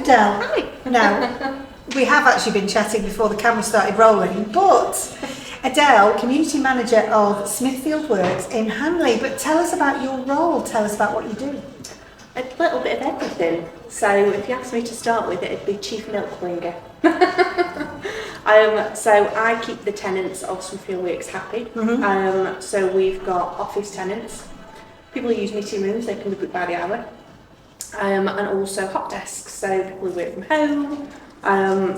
Adele. Hi. Now, we have actually been chatting before the camera started rolling, but Adele, Community Manager of Smithfield Works in Hanley. But tell us about your role, tell us about what you do. A little bit of everything. So if you asked me to start with, it'd be Chief Milk Bringer. So I keep the tenants of Smithfield Works happy. So we've got office tenants, people who use meeting rooms, they can be booked by the hour, and also hot desks, so people who work from home,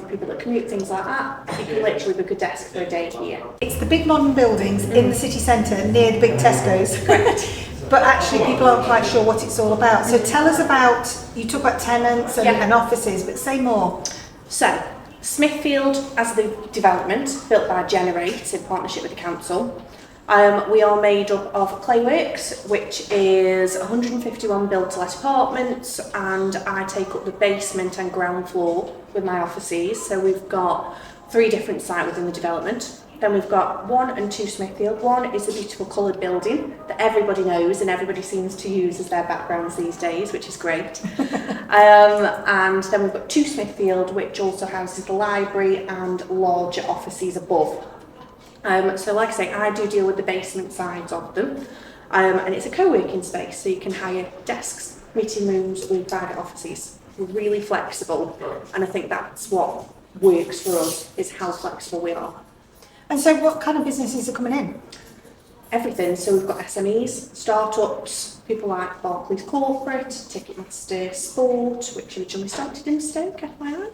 people that commute, things like that. You can literally book a desk for a day here. It's the big modern buildings in the city centre near the big Tesco's. Correct. But actually people aren't quite sure what it's all about. So tell us about, you talk about tenants and offices, but say more. So, Smithfield as the development, built by Generate in partnership with the council. We are made up of Clayworks, which is 151 built-to-let apartments, and I take up the basement and ground floor with my offices. So we've got 3 different sites within the development. Then we've got 1 and 2 Smithfield. 1 is a beautiful coloured building that everybody knows and everybody seems to use as their backgrounds these days, which is great. And then we've got 2 Smithfield, which also houses the library and larger offices above. So like I say, I do deal with the basement sides of them, and it's a co-working space, so you can hire desks, meeting rooms, or private offices. We're really flexible, and I think that's what works for us, is how flexible we are. And so what kind of businesses are coming in? Everything. So we've got SMEs, startups, people like Barclays Corporate, Ticketmaster Sport, which originally started in Stoke, FYI.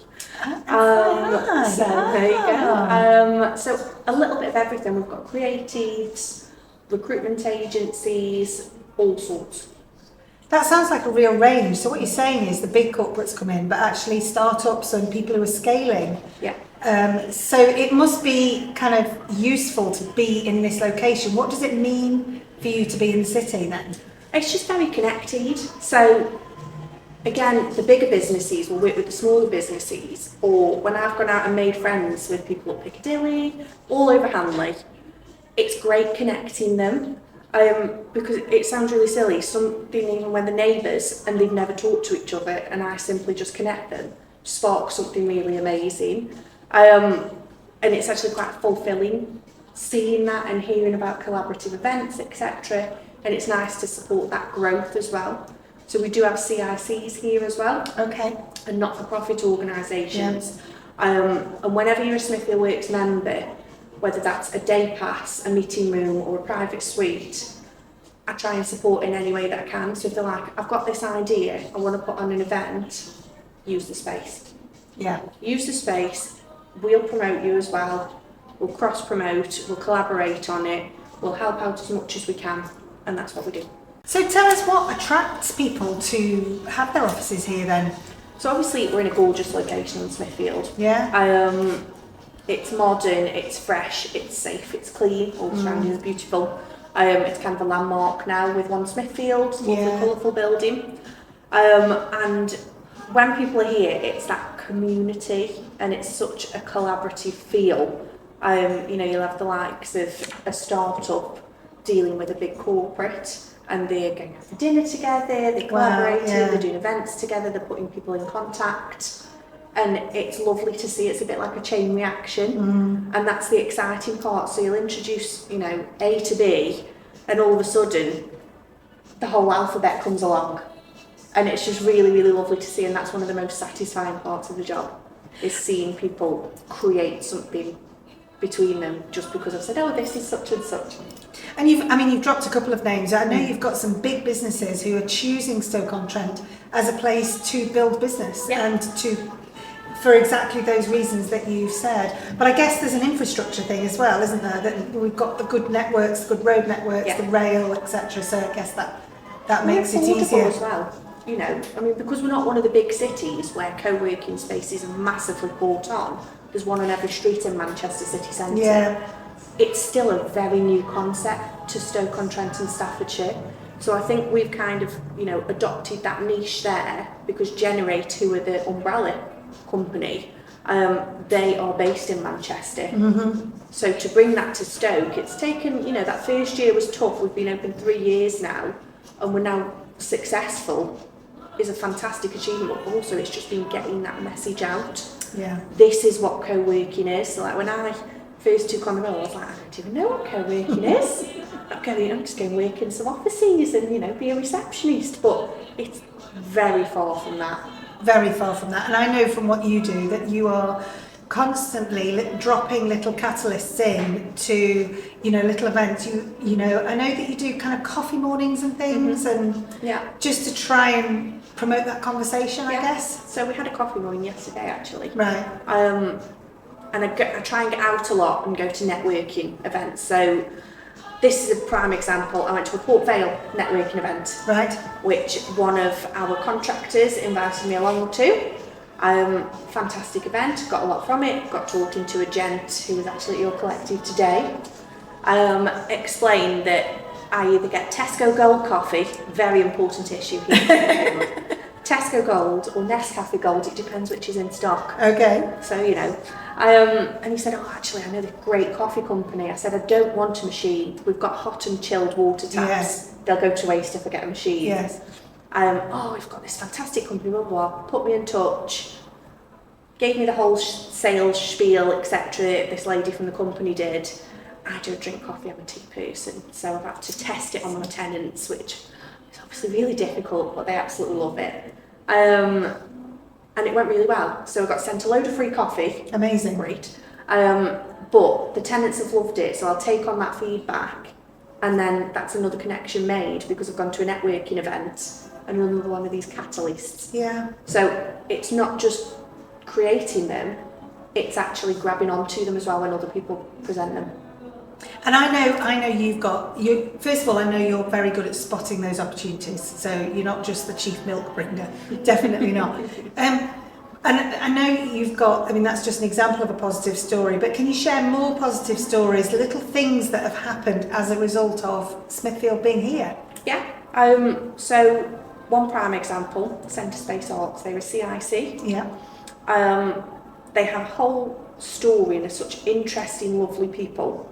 So there you go. So a little bit of everything. We've got creatives, recruitment agencies, all sorts. That sounds like a real range. So what you're saying is the big corporates come in, but actually startups and people who are scaling. Yeah. So it must be kind of useful to be in this location. What does it mean for you to be in the city then? It's just very connected. So again, the bigger businesses will work with the smaller businesses, or when I've gone out and made friends with people at Piccadilly, all over Hanley, it's great connecting them. Because it sounds really silly, something even when the neighbours and they've never talked to each other and I simply just connect them, sparks something really amazing. And it's actually quite fulfilling seeing that and hearing about collaborative events, etc. And it's nice to support that growth as well. So we do have CICs here as well. Okay. And not-for-profit organisations. Yeah. And whenever you're a Smithfield Works member, whether that's a day pass, a meeting room or a private suite, I try and support in any way that I can. So if they're like, I've got this idea, I want to put on an event, use the space. Yeah. Use the space, we'll promote you as well, we'll cross-promote, we'll collaborate on it, we'll help out as much as we can, and that's what we do. So tell us what attracts people to have their offices here then? So obviously we're in a gorgeous location in Smithfield. Yeah. It's modern, it's fresh, it's safe, it's clean, all the surroundings are beautiful. It's kind of a landmark now with One Smithfield, lovely colourful building. And when people are here, it's that community and it's such a collaborative feel. You know, you'll have the likes of a startup dealing with a big corporate and they're going out for dinner together, they're collaborating, they're doing events together, they're putting people in contact. And it's lovely to see. It's a bit like a chain reaction, and that's the exciting part. So you'll introduce, you know, A to B, and all of a sudden, the whole alphabet comes along, and it's just really, really lovely to see. And that's one of the most satisfying parts of the job, is seeing people create something between them just because I've said, oh, this is such and such. And you've dropped a couple of names. I know you've got some big businesses who are choosing Stoke-on-Trent as a place to build business and for exactly those reasons that you've said. But I guess there's an infrastructure thing as well, isn't there? That we've got the good networks, the good road networks, the rail, etc. So I guess that makes it easier as well. You know, I mean, because we're not one of the big cities where co-working spaces are massively bought on. There's one on every street in Manchester city centre. Yeah. It's still a very new concept to Stoke-on-Trent and Staffordshire. So I think we've kind of, you know, adopted that niche there because Generate, who are the umbrella company, they are based in Manchester. So to bring that to Stoke, it's taken, you know, that first year was tough. We've been open 3 years now and we're now successful. is a fantastic achievement, but also it's just been getting that message out. Yeah. This is what co-working is. So like when I first took on the role, I was like, I don't even know what co-working is. I'm just going to work in some offices and, you know, be a receptionist. But it's very far from that. Very far from that. And I know from what you do that you are constantly dropping little catalysts in to, you know, little events. You know, I know that you do kind of coffee mornings and things, and just to try and promote that conversation, I guess. So we had a coffee morning yesterday, actually. Right. And I try and get out a lot and go to networking events. So this is a prime example. I went to a Port Vale networking event, right, which one of our contractors invited me along to. Fantastic event, got a lot from it, got talking to a gent who was actually at your collective today. Explained that I either get Tesco Gold coffee, very important issue here, Tesco Gold or Nescafe Gold, it depends which is in stock. Okay. So, you know, and he said, oh, actually, I know this great coffee company. I said, I don't want a machine. We've got hot and chilled water taps. Yes. They'll go to waste if I get a machine. Yes. Oh, we've got this fantastic company, blah, blah, blah. Put me in touch. Gave me the whole sales spiel, etc. This lady from the company did. I don't drink coffee, I'm a tea person. So I've had to test it on my tenants, which is obviously really difficult, but they absolutely love it. And it went really well. So I got sent a load of free coffee. Amazing. Great. But the tenants have loved it, so I'll take on that feedback. And then that's another connection made because I've gone to a networking event and another one of these catalysts. Yeah. So it's not just creating them, it's actually grabbing onto them as well when other people present them. And I know you've got, first of all, I know you're very good at spotting those opportunities. So you're not just the chief milk bringer, definitely not. And I know you've got, I mean, that's just an example of a positive story, but can you share more positive stories, little things that have happened as a result of Smithfield being here? Yeah. So one prime example, Centre Space Arts, they were CIC. Yeah. They have a whole story and they're such interesting, lovely people.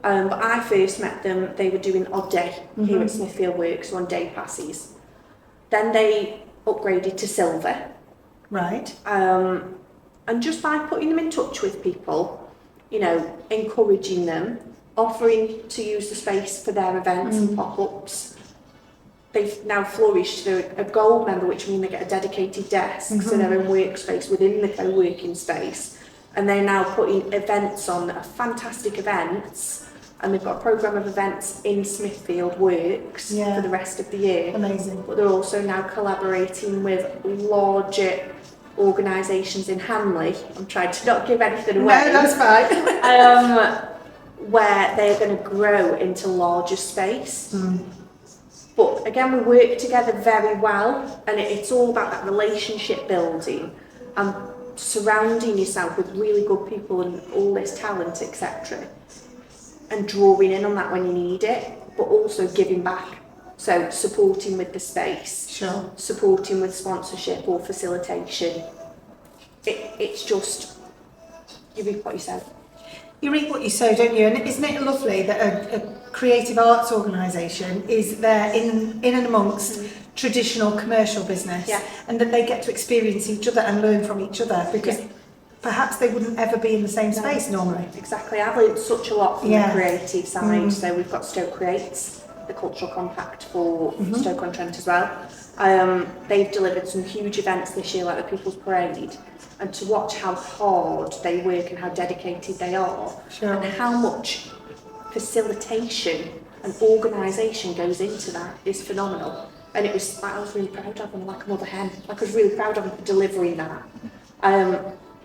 But I first met them, they were doing odd day here at Smithfield Works on day passes. Then they upgraded to silver. Right. And just by putting them in touch with people, you know, encouraging them, offering to use the space for their events and pop-ups, they've now flourished to a gold member, which means they get a dedicated desk, so their own workspace within the co-working space. And they're now putting events on that are fantastic events. And they've got a programme of events in Smithfield Works for the rest of the year. Amazing. But they're also now collaborating with larger organisations in Hanley. I'm trying to not give anything away. No, that's fine. Where they're going to grow into larger space. But again, we work together very well, and it's all about that relationship building and surrounding yourself with really good people and all this talent, etc. And drawing in on that when you need it, but also giving back. So supporting with the space, supporting with sponsorship or facilitation. It's just, you reap what you sow. You reap what you sow, don't you? And isn't it lovely that a creative arts organisation is there in and amongst traditional commercial business, and that they get to experience each other and learn from each other, because perhaps they wouldn't ever be in the same space normally. Exactly. I've learned such a lot from the creative side. So we've got Stoke Creates, the cultural compact for Stoke-on-Trent as well. They've delivered some huge events this year, like the People's Parade, and to watch how hard they work and how dedicated they are, and how much facilitation and organisation goes into that is phenomenal. And it was, I was really proud of them, like a mother hen. Like I was really proud of them for delivering that.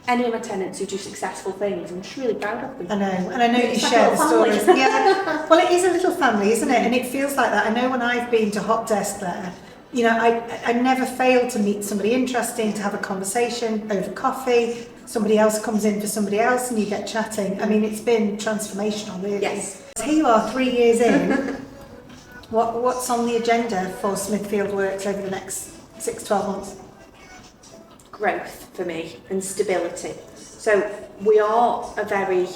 Any of my tenants who do successful things, I'm just really proud of them. I know, and I know you share the stories. Well, it is a little family, isn't it? And it feels like that. I know when I've been to Hot Desk there, you know, I never fail to meet somebody interesting, to have a conversation over coffee. Somebody else comes in for somebody else and you get chatting. I mean, it's been transformational, really. Yes. Here you are 3 years in. What's on the agenda for Smithfield Works over the next 6-12 months? Growth for me and stability. So we are a very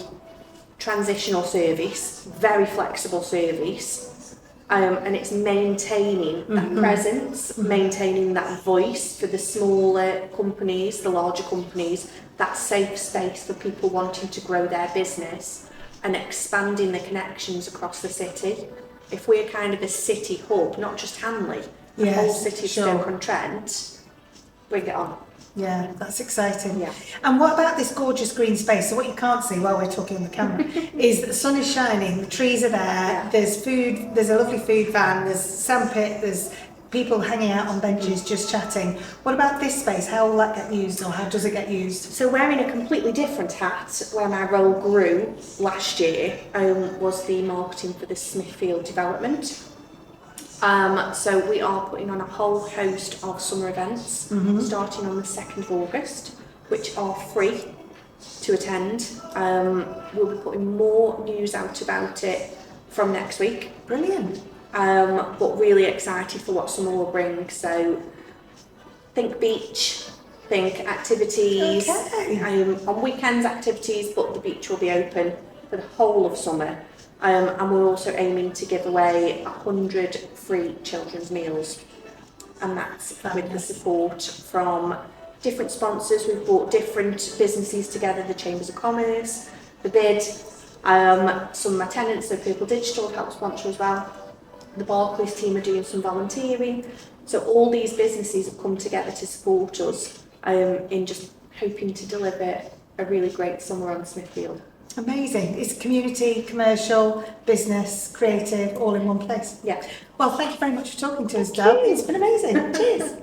transitional service, very flexible service, And it's maintaining that presence, maintaining that voice for the smaller companies, the larger companies, that safe space for people wanting to grow their business, and expanding the connections across the city. If we're kind of a city hub, not just Hanley, the whole city of Stoke-on-Trent, bring it on. Yeah, that's exciting. Yeah. And what about this gorgeous green space? So what you can't see while we're talking on the camera is that the sun is shining, the trees are there, there's food, there's a lovely food van, there's sandpit, there's people hanging out on benches just chatting. What about this space? How will that get used, or how does it get used? So wearing a completely different hat, where my role grew last year, was the marketing for the Smithfield development. So we are putting on a whole host of summer events, starting on the 2nd of August, which are free to attend. We'll be putting more news out about it from next week. Brilliant. But really excited for what summer will bring. So think beach, think activities, on weekends activities, but the beach will be open for the whole of summer. And we're also aiming to give away 100 free children's meals, and that's with the support from different sponsors. We've brought different businesses together, the Chambers of Commerce, the BID, some of my tenants, so Purple Digital have helped sponsor as well. The Barclays team are doing some volunteering. So all these businesses have come together to support us in just hoping to deliver a really great summer on Smithfield. Amazing. It's community, commercial, business, creative, all in one place. Yeah. Well, thank you very much for talking to us, Adele. It's been amazing. Cheers.